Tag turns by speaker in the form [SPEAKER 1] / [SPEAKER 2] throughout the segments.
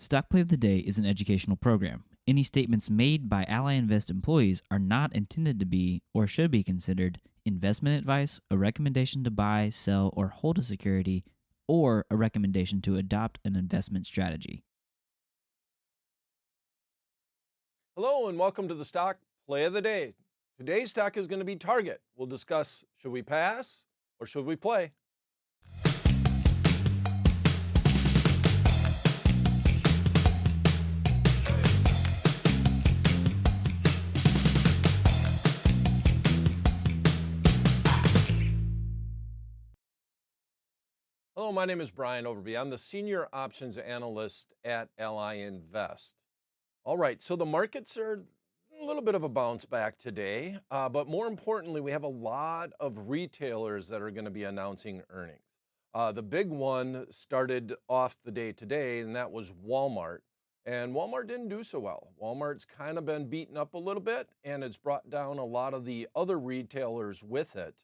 [SPEAKER 1] Stock Play of the Day is an educational program. Any statements made by Ally Invest employees are not intended to be or should be considered investment advice, a recommendation to buy, sell, or hold a security, or a recommendation to adopt an investment strategy.
[SPEAKER 2] Hello and welcome to the Stock Play of the Day. Today's stock is going to be Target. We'll discuss should we pass or should we play? Hello, my name is Brian Overby. I'm the Senior Options Analyst at Ally Invest. All right, so the markets are a little bit of a bounce back today, but more importantly, we have a lot of retailers that are going to be announcing earnings. The big one started off the day today, and that was Walmart. And Walmart didn't do so well. Walmart's kind of been beaten up a little bit, and it's brought down a lot of the other retailers with it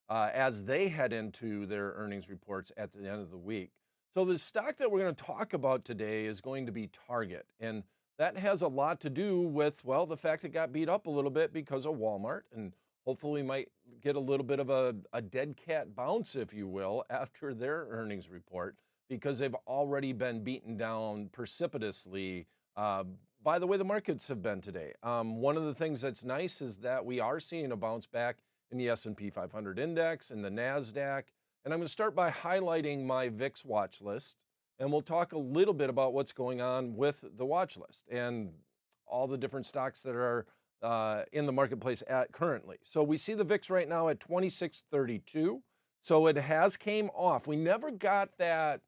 [SPEAKER 2] as they head into their earnings reports at the end of the week. So the stock that we're going to talk about today is going to be Target. And that has a lot to do with, well, the fact it got beat up a little bit because of Walmart, and hopefully might get a little bit of a dead cat bounce, if you will, after their earnings report, because they've already been beaten down precipitously by the way the markets have been today. One of the things that's nice is that we are seeing a bounce back in the S&P 500 index and the NASDAQ. And I'm going to start by highlighting my VIX watch list. And we'll talk a little bit about what's going on with the watch list and all the different stocks that are in the marketplace at currently. So we see the VIX right now at 2632. So it has came off. We never got that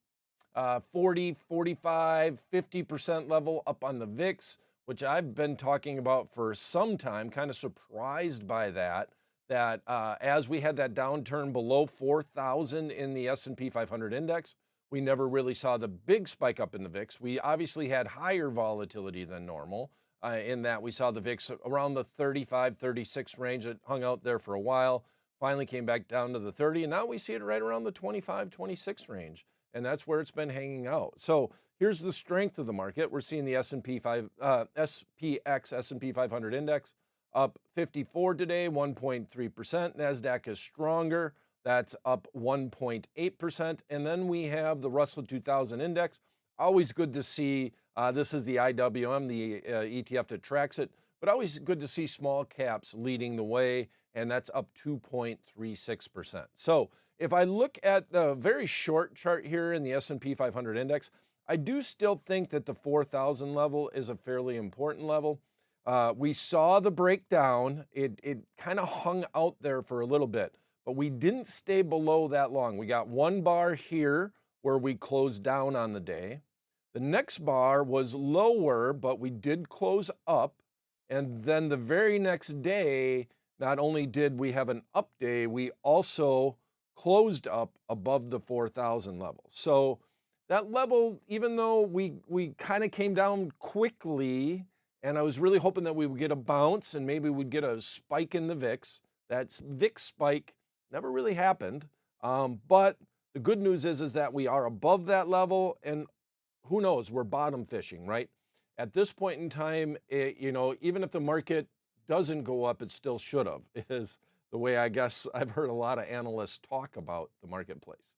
[SPEAKER 2] 40, 45, 50% level up on the VIX, which I've been talking about for some time, kind of surprised by that as we had that downturn below 4,000 in the S&P 500 index, we never really saw the big spike up in the VIX. We obviously had higher volatility than normal in that we saw the VIX around the 35, 36 range. It hung out there for a while, finally came back down to the 30, and now we see it right around the 25, 26 range, and that's where it's been hanging out. So here's the strength of the market. We're seeing the S&P 500 index up 54 today, 1.3%. NASDAQ is stronger. That's up 1.8%. And then we have the Russell 2000 index. Always good to see. This is the IWM, the ETF that tracks it, but always good to see small caps leading the way, and that's up 2.36%. So if I look at the very short chart here in the S&P 500 index, I do still think that the 4,000 level is a fairly important level. We saw the breakdown. It kind of hung out there for a little bit, but we didn't stay below that long. We got one bar here where we closed down on the day. The next bar was lower, but we did close up. And then the very next day, not only did we have an up day, we also closed up above the 4,000 level. So that level, even though we kind of came down quickly, and I was really hoping that we would get a bounce and maybe we'd get a spike in the VIX. That VIX spike never really happened. But the good news is that we are above that level, and who knows, we're bottom fishing, right? At this point in time, even if the market doesn't go up, it still should have, is the way I guess I've heard a lot of analysts talk about the marketplace.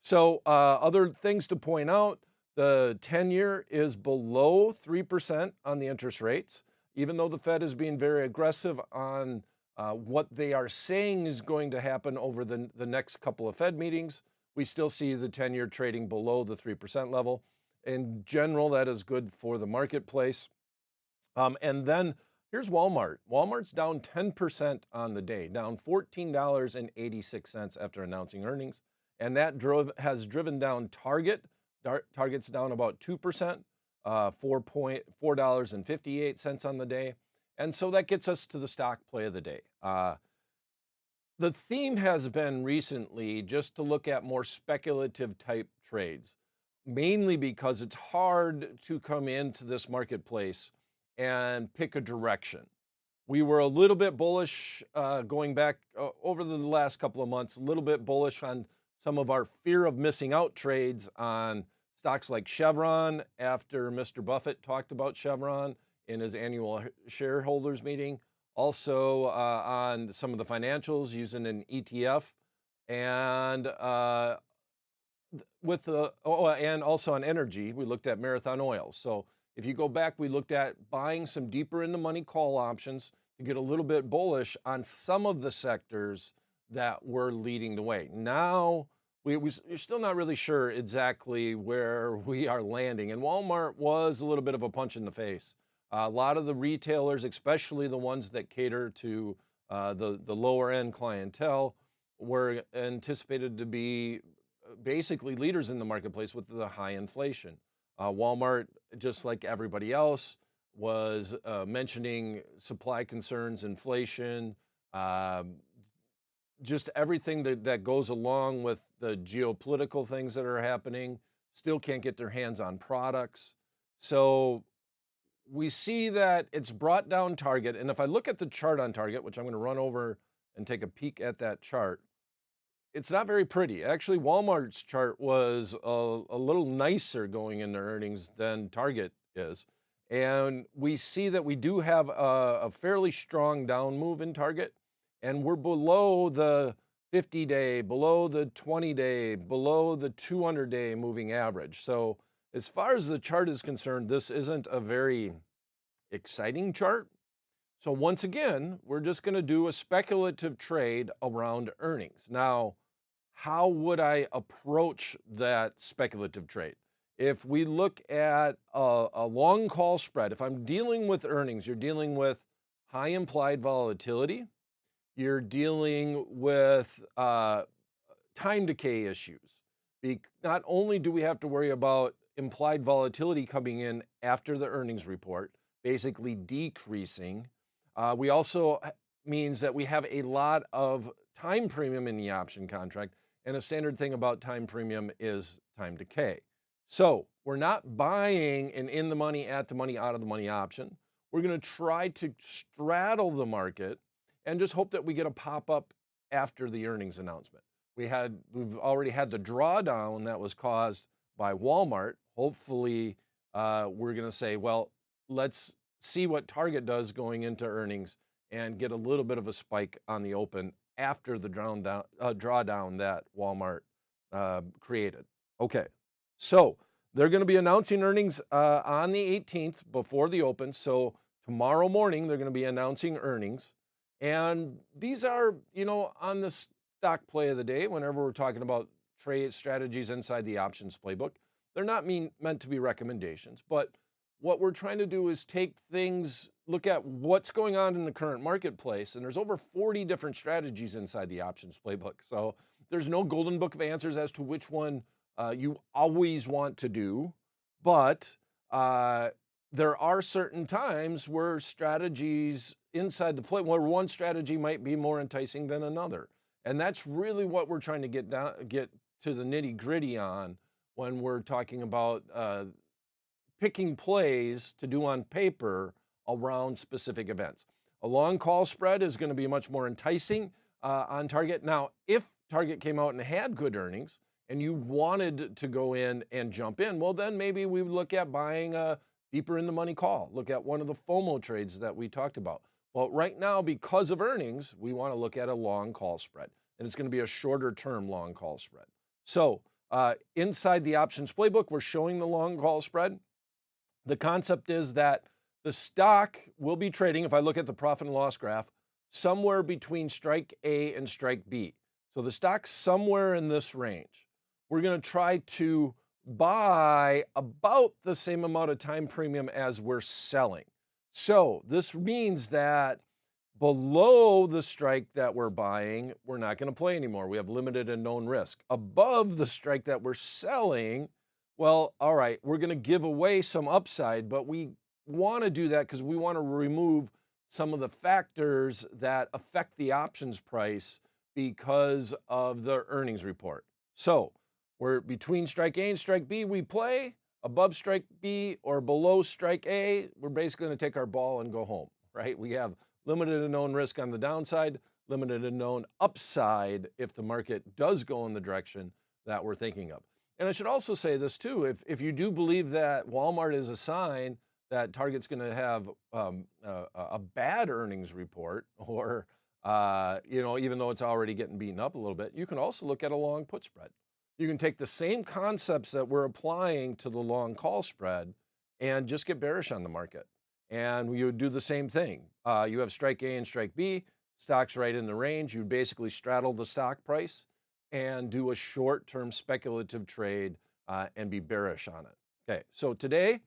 [SPEAKER 2] So other things to point out, the 10-year is below 3% on the interest rates, even though the Fed is being very aggressive on what they are saying is going to happen over the next couple of Fed meetings. We still see the 10-year trading below the 3% level. In general, that is good for the marketplace. And then here's Walmart. Walmart's down 10% on the day, down $14.86 after announcing earnings. And that has driven down Target. Target's down about 2%, $4.58 on the day. And so that gets us to the stock play of the day. The theme has been recently just to look at more speculative type trades, mainly because it's hard to come into this marketplace and pick a direction. We were a little bit bullish going back over the last couple of months, a little bit bullish on some of our fear of missing out trades on Stocks like Chevron, after Mr. Buffett talked about Chevron in his annual shareholders meeting, also on some of the financials using an ETF, and and also on energy, we looked at Marathon Oil. So if you go back, we looked at buying some deeper in the money call options to get a little bit bullish on some of the sectors that were leading the way. Now we're still not really sure exactly where we are landing, and Walmart was a little bit of a punch in the face. A lot of the retailers, especially the ones that cater to the lower end clientele, were anticipated to be basically leaders in the marketplace with the high inflation. Walmart, just like everybody else, was mentioning supply concerns, inflation, um, just everything that goes along with the geopolitical things that are happening. Still can't get their hands on products. So we see that it's brought down Target. And if I look at the chart on Target, which I'm going to run over and take a peek at that chart, it's not very pretty. Actually, Walmart's chart was a little nicer going into earnings than Target is. And we see that we do have a fairly strong down move in Target, and we're below the 50-day, below the 20-day, below the 200-day moving average. So as far as the chart is concerned, this isn't a very exciting chart. So once again, we're just going to do a speculative trade around earnings. Now, how would I approach that speculative trade? If we look at a long call spread, if I'm dealing with earnings, you're dealing with high implied volatility, you're dealing with time decay issues. Not only do we have to worry about implied volatility coming in after the earnings report, basically decreasing, we also means that we have a lot of time premium in the option contract. And a standard thing about time premium is time decay. So we're not buying an in the money, at the money, out of the money option. We're going to try to straddle the market and just hope that we get a pop up after the earnings announcement. We've already had the drawdown that was caused by Walmart. Hopefully, we're going to say, well, let's see what Target does going into earnings and get a little bit of a spike on the open after the drawdown that Walmart created. Okay, so they're going to be announcing earnings on the 18th before the open. So tomorrow morning, they're going to be announcing earnings. And these are, on the stock play of the day, whenever we're talking about trade strategies inside the options playbook, they're not meant to be recommendations. But what we're trying to do is take things, look at what's going on in the current marketplace. And there's over 40 different strategies inside the options playbook. So there's no golden book of answers as to which one you always want to do. But there are certain times where strategies inside the play, where one strategy might be more enticing than another. And that's really what we're trying to get to the nitty gritty on when we're talking about picking plays to do on paper around specific events. A long call spread is going to be much more enticing on Target. Now, if Target came out and had good earnings and you wanted to go in and jump in, well, then maybe we would look at buying a deeper in the money call. Look at one of the FOMO trades that we talked about. Well, right now, because of earnings, we want to look at a long call spread, and it's going to be a shorter term long call spread. So inside the options playbook, we're showing the long call spread. The concept is that the stock will be trading, if I look at the profit and loss graph, somewhere between strike A and strike B. So the stock's somewhere in this range. We're going to try to buy about the same amount of time premium as we're selling. So this means that below the strike that we're buying, we're not going to play anymore. We have limited and known risk. Above the strike that we're selling, well, all right, we're going to give away some upside, but we want to do that because we want to remove some of the factors that affect the options price because of the earnings report. So we're between strike A and strike B, we play. Above strike B or below strike A, we're basically going to take our ball and go home, right? We have limited and known risk on the downside, limited and known upside if the market does go in the direction that we're thinking of. And I should also say this too, if you do believe that Walmart is a sign that Target's going to have a bad earnings report, or even though it's already getting beaten up a little bit, you can also look at a long put spread. You can take the same concepts that we're applying to the long call spread and just get bearish on the market. And you would do the same thing. You have strike A and strike B, stock's right in the range. You basically straddle the stock price and do a short-term speculative trade and be bearish on it. Okay, so today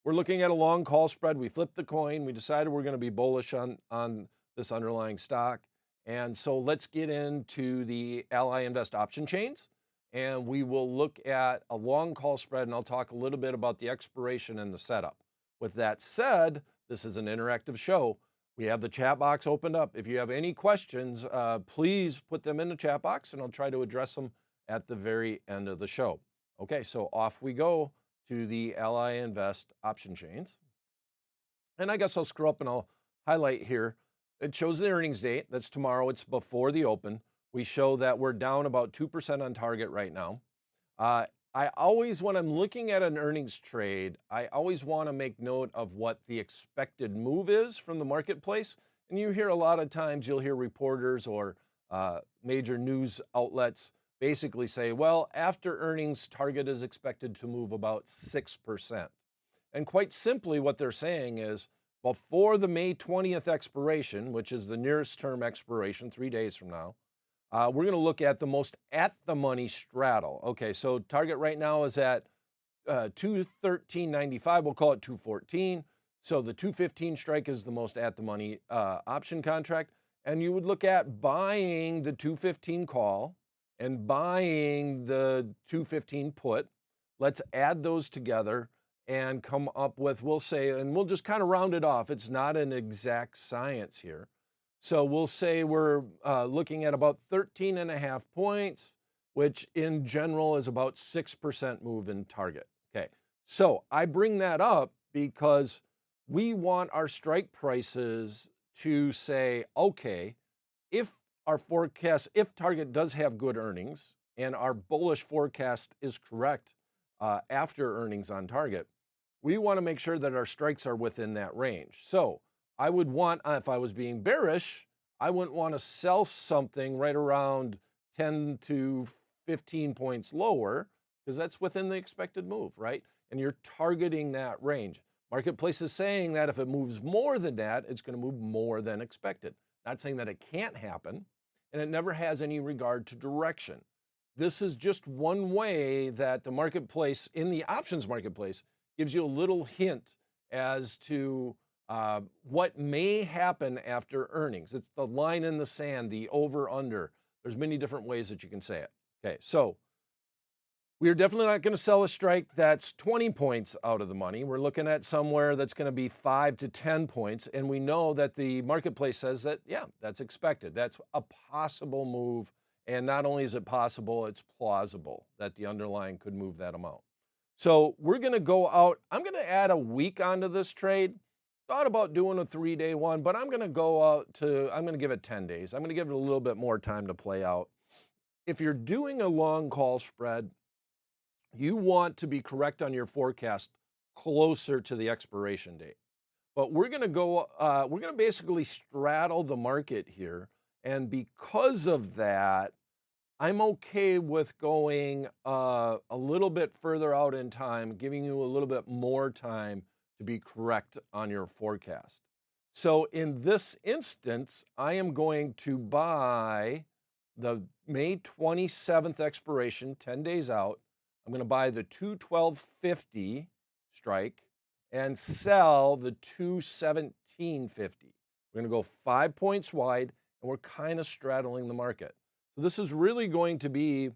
[SPEAKER 2] we're looking at a long call spread. We flipped the coin. We decided we're going to be bullish on this underlying stock. And so let's get into the Ally Invest option chains, and we will look at a long call spread, and I'll talk a little bit about the expiration and the setup. With that said, this is an interactive show. We have the chat box opened up. If you have any questions, please put them in the chat box, and I'll try to address them at the very end of the show. Okay, so off we go to the Ally Invest option chains. And I guess I'll scroll up and I'll highlight here. It shows the earnings date. That's tomorrow. It's before the open. We show that we're down about 2% on target right now. I always, when I'm looking at an earnings trade, I always want to make note of what the expected move is from the marketplace. And you hear a lot of times, you'll hear reporters or major news outlets basically say, well, after earnings, Target is expected to move about 6%. And quite simply, what they're saying is, before the May 20th expiration, which is the nearest term expiration, 3 days from now, we're going to look at the most at-the-money straddle. Okay, so Target right now is at 213.95. We'll call it 214. So the 215 strike is the most at-the-money option contract. And you would look at buying the 215 call and buying the 215 put. Let's add those together and come up with, we'll say, and we'll just kind of round it off. It's not an exact science here. So we'll say we're looking at about 13.5 points, which in general is about 6% move in Target. Okay, so I bring that up because we want our strike prices to say, okay, if our forecast, if Target does have good earnings and our bullish forecast is correct after earnings on Target, we want to make sure that our strikes are within that range. So I would want, if I was being bearish, I wouldn't want to sell something right around 10 to 15 points lower, because that's within the expected move, right? And you're targeting that range. Marketplace is saying that if it moves more than that, it's going to move more than expected. Not saying that it can't happen, and it never has any regard to direction. This is just one way that the marketplace, in the options marketplace, gives you a little hint as to what may happen after earnings. It's the line in the sand, the over-under. There's many different ways that you can say it. Okay, so we're definitely not going to sell a strike that's 20 points out of the money. We're looking at somewhere that's going to be 5 to 10 points, and we know that the marketplace says that, yeah, that's expected. That's a possible move, and not only is it possible, it's plausible that the underlying could move that amount. So we're going to go out. I'm going to add a week onto this trade. Thought about doing a 3-day one, but I'm going to go out to, I'm going to give it 10 days. I'm going to give it a little bit more time to play out. If you're doing a long call spread, you want to be correct on your forecast closer to the expiration date. But we're going to go, we're going to basically straddle the market here. And because of that, I'm okay with going a little bit further out in time, giving you a little bit more time to be correct on your forecast. So in this instance, I am going to buy the May 27th expiration, 10 days out. I'm going to buy the 212.50 strike and sell the 217.50. We're going to go 5 points wide, and we're kind of straddling the market. So this is really going to be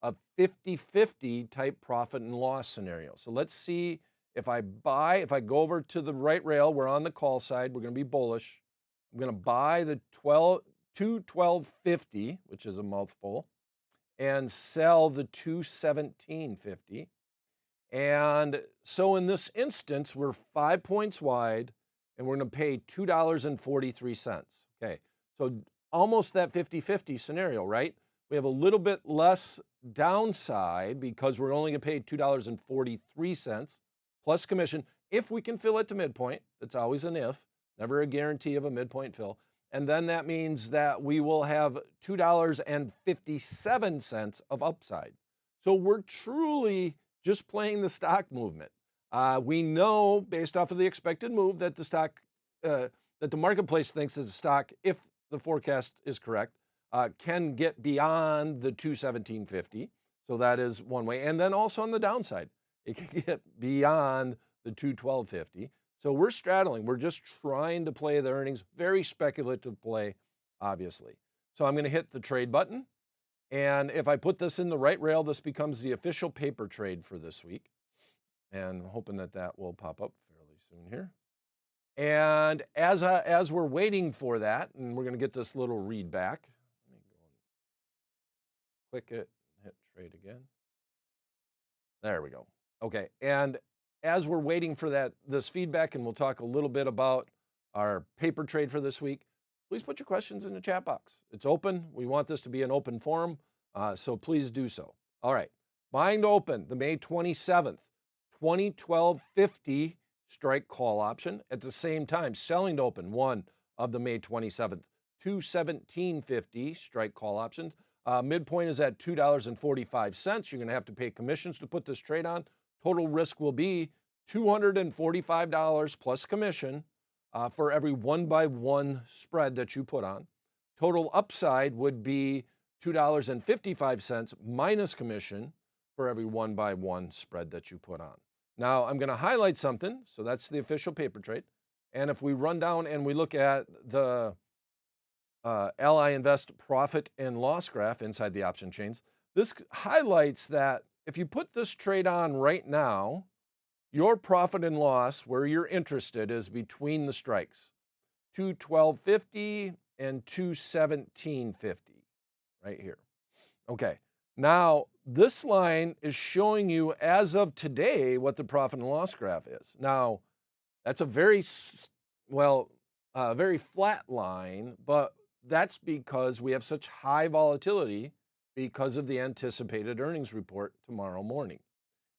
[SPEAKER 2] a 50-50 type profit and loss scenario. So let's see if I go over to the right rail, we're on the call side, we're going to be bullish. I'm going to buy the 212.50, which is a mouthful, and sell the 217.50. And so in this instance, we're 5 points wide, and we're going to pay $2.43. Okay, so almost that 50-50 scenario, right? We have a little bit less downside because we're only going to pay $2.43 plus commission if we can fill it to midpoint. That's always an if, never a guarantee of a midpoint fill. And then that means that we will have $2.57 of upside. So we're truly just playing the stock movement. We know based off of the expected move that the stock, that the marketplace thinks that the stock, if the forecast is correct, can get beyond the 217.50. So that is one way. And then also on the downside, it can get beyond the 212.50. So we're straddling. We're just trying to play the earnings. Very speculative play, obviously. So I'm going to hit the trade button. And if I put this in the right rail, this becomes the official paper trade for this week. And I'm hoping that that will pop up fairly soon here. And as we're waiting for that, and we're going to get this little read back. Let me go and click it, hit trade again. There we go. Okay, and as we're waiting for this feedback, and we'll talk a little bit about our paper trade for this week, please put your questions in the chat box. It's open. We want this to be an open forum, so please do so. All right, buying to open the May 27th, 2012.50 strike call option. At the same time, selling to open one of the May 27th, 217.50 strike call options. Midpoint is at $2.45. You're going to have to pay commissions to put this trade on. Total risk will be $245 plus commission for every 1-by-1 spread that you put on. Total upside would be $2.55 minus commission for every 1-by-1 spread that you put on. Now, I'm going to highlight something. So that's the official paper trade. And if we run down and we look at the Ally Invest profit and loss graph inside the option chains, this highlights that if you put this trade on right now, your profit and loss, where you're interested, is between the strikes, 212.50 and 217.50, right here. Okay, now this line is showing you as of today what the profit and loss graph is. Now, that's a very flat line, but that's because we have such high volatility because of the anticipated earnings report tomorrow morning.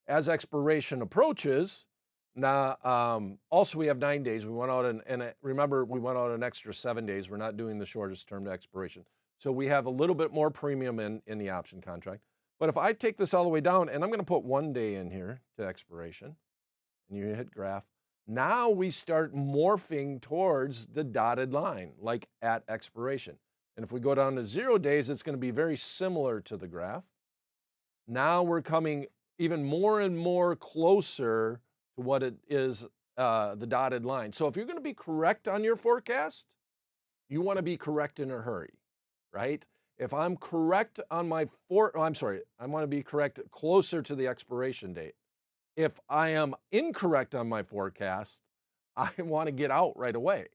[SPEAKER 2] As expiration approaches, now also we have 9 days. We went out and remember, we went out an extra 7 days. We're not doing the shortest term to expiration. So we have a little bit more premium in the option contract. But if I take this all the way down, and I'm going to put 1 day in here to expiration, and you hit graph, now we start morphing towards the dotted line, like at expiration. And if we go down to 0 days, it's going to be very similar to the graph. Now we're coming even more and more closer to what it is, the dotted line. So if you're going to be correct on your forecast, you want to be correct in a hurry, right? If I'm correct on I want to be correct closer to the expiration date. If I am incorrect on my forecast, I want to get out right away.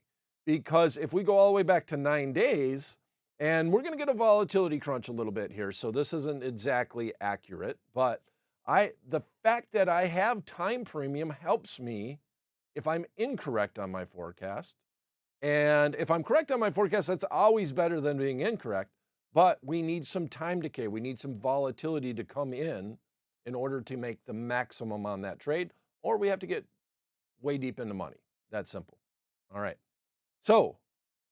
[SPEAKER 2] Because if we go all the way back to 9 days, and we're going to get a volatility crunch a little bit here, so this isn't exactly accurate, but the fact that I have time premium helps me if I'm incorrect on my forecast. And if I'm correct on my forecast, that's always better than being incorrect, but we need some time decay. We need some volatility to come in order to make the maximum on that trade, or we have to get way deep into money. That's simple. All right. So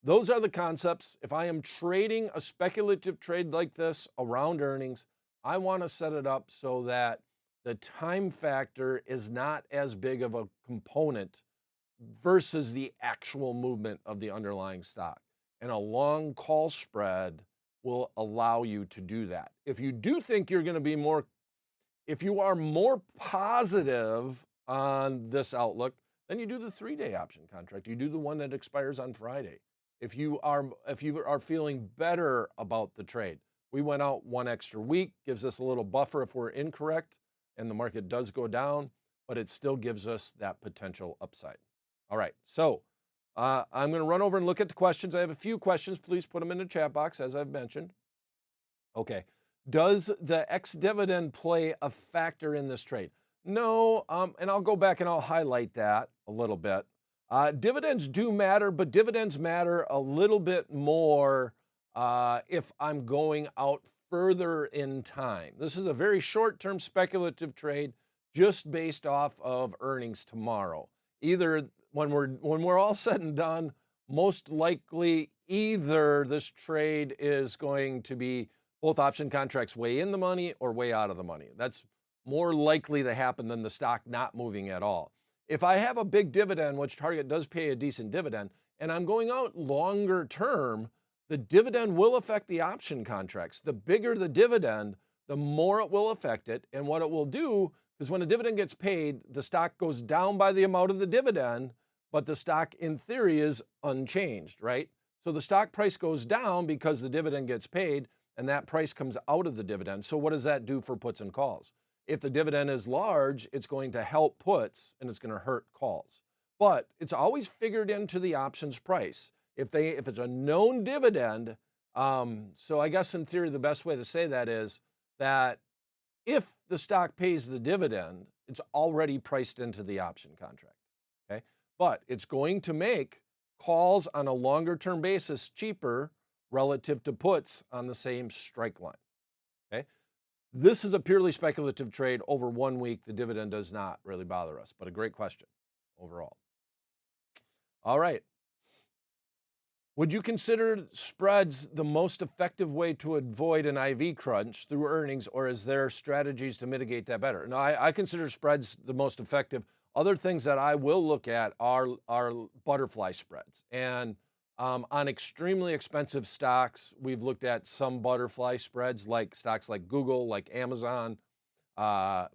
[SPEAKER 2] those are the concepts. If I am trading a speculative trade like this around earnings, I want to set it up so that the time factor is not as big of a component versus the actual movement of the underlying stock. And a long call spread will allow you to do that. If you do think you're going to be if you are more positive on this outlook, then you do the 3-day option contract. You do the one that expires on Friday. If you are feeling better about the trade, we went out 1 extra week, gives us a little buffer if we're incorrect and the market does go down, but it still gives us that potential upside. All right, so I'm going to run over and look at the questions. I have a few questions. Please put them in the chat box, as I've mentioned. Okay. Does the ex-dividend play a factor in this trade? No, and I'll go back and I'll highlight that a little bit. Dividends do matter, but dividends matter a little bit more if I'm going out further in time. This is a very short-term speculative trade just based off of earnings tomorrow. Either when we're all said and done, most likely either this trade is going to be both option contracts way in the money or way out of the money. That's more likely to happen than the stock not moving at all. If I have a big dividend, which Target does pay a decent dividend, and I'm going out longer term, the dividend will affect the option contracts. The bigger the dividend, the more it will affect it. And what it will do is when a dividend gets paid, the stock goes down by the amount of the dividend, but the stock in theory is unchanged, right? So the stock price goes down because the dividend gets paid and that price comes out of the dividend. So what does that do for puts and calls? If the dividend is large, it's going to help puts and it's going to hurt calls. But it's always figured into the options price. If it's a known dividend, so I guess in theory the best way to say that is that if the stock pays the dividend, it's already priced into the option contract. Okay, but it's going to make calls on a longer term basis cheaper relative to puts on the same strike line. Okay, this is a purely speculative trade over 1 week. The dividend does not really bother us, but a great question overall. All right. Would you consider spreads the most effective way to avoid an IV crunch through earnings, or is there strategies to mitigate that better? No, I consider spreads the most effective. Other things that I will look at are butterfly spreads. And on extremely expensive stocks, we've looked at some butterfly spreads, like stocks like Google, like Amazon,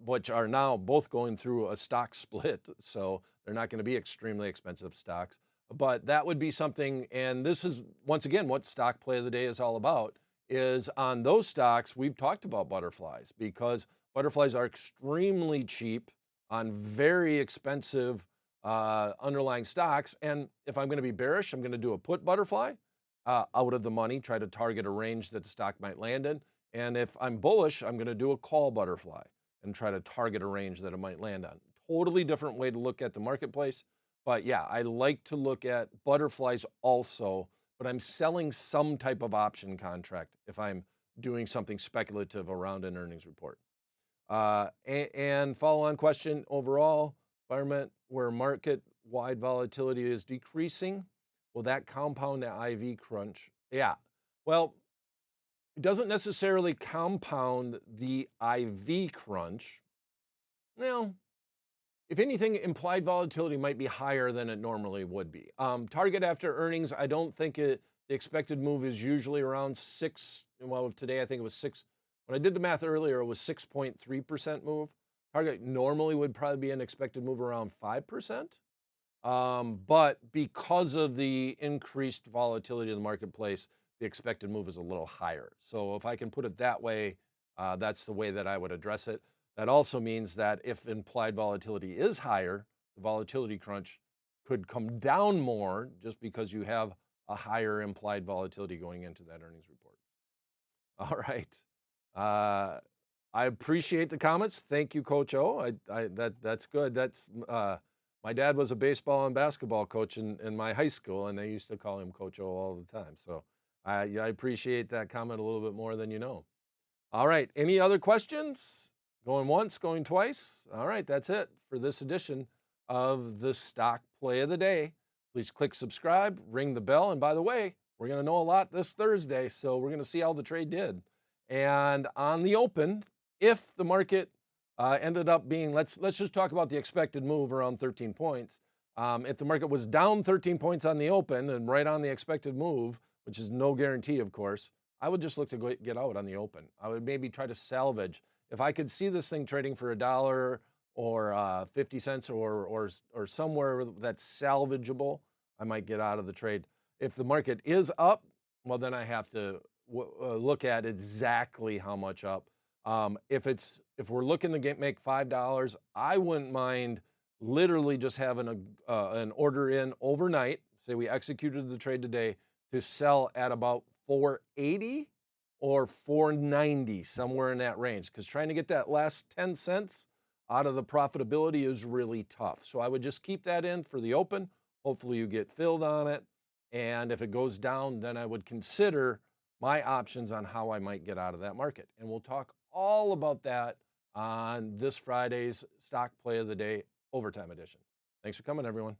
[SPEAKER 2] which are now both going through a stock split. So they're not going to be extremely expensive stocks. But that would be something, and this is, once again, what stock play of the day is all about, is on those stocks, we've talked about butterflies, because butterflies are extremely cheap on very expensive underlying stocks. And if I'm going to be bearish, I'm going to do a put butterfly out of the money, try to target a range that the stock might land in. And if I'm bullish, I'm going to do a call butterfly and try to target a range that it might land on. Totally different way to look at the marketplace. But yeah, I like to look at butterflies also, but I'm selling some type of option contract if I'm doing something speculative around an earnings report. And follow-on question, overall, environment where market-wide volatility is decreasing, will that compound the IV crunch? Yeah, well, it doesn't necessarily compound the IV crunch. No. If anything, implied volatility might be higher than it normally would be. Target after earnings, I don't think the expected move is usually around 6. Well, today I think it was 6. When I did the math earlier, it was 6.3% move. Target normally would probably be an expected move around 5%. But because of the increased volatility in the marketplace, the expected move is a little higher. So if I can put it that way, that's the way that I would address it. That also means that if implied volatility is higher, the volatility crunch could come down more just because you have a higher implied volatility going into that earnings report. All right. I appreciate the comments. Thank you, Coach O. That's good. That's my dad was a baseball and basketball coach in my high school, and they used to call him Coach O all the time. So I appreciate that comment a little bit more than you know. All right. Any other questions? Going once, going twice. All right, that's it for this edition of the Stock Play of the Day. Please click subscribe, ring the bell, and by the way, we're going to know a lot this Thursday, so we're going to see how the trade did. And on the open, if the market ended up being, let's just talk about the expected move around 13 points. If the market was down 13 points on the open and right on the expected move, which is no guarantee, of course, I would just look to get out on the open. I would maybe try to salvage. If I could see this thing trading for $1 or 50 cents or somewhere that's salvageable, I might get out of the trade. If the market is up, well, then I have to look at exactly how much up. If we're looking to make $5, I wouldn't mind literally just having an order in overnight. Say we executed the trade today to sell at about 480 or 490, somewhere in that range, because trying to get that last 10 cents out of the profitability is really tough. So I would just keep that in for the open. Hopefully you get filled on it. And if it goes down, then I would consider my options on how I might get out of that market. And we'll talk all about that on this Friday's Stock Play of the Day Overtime Edition. Thanks for coming, everyone.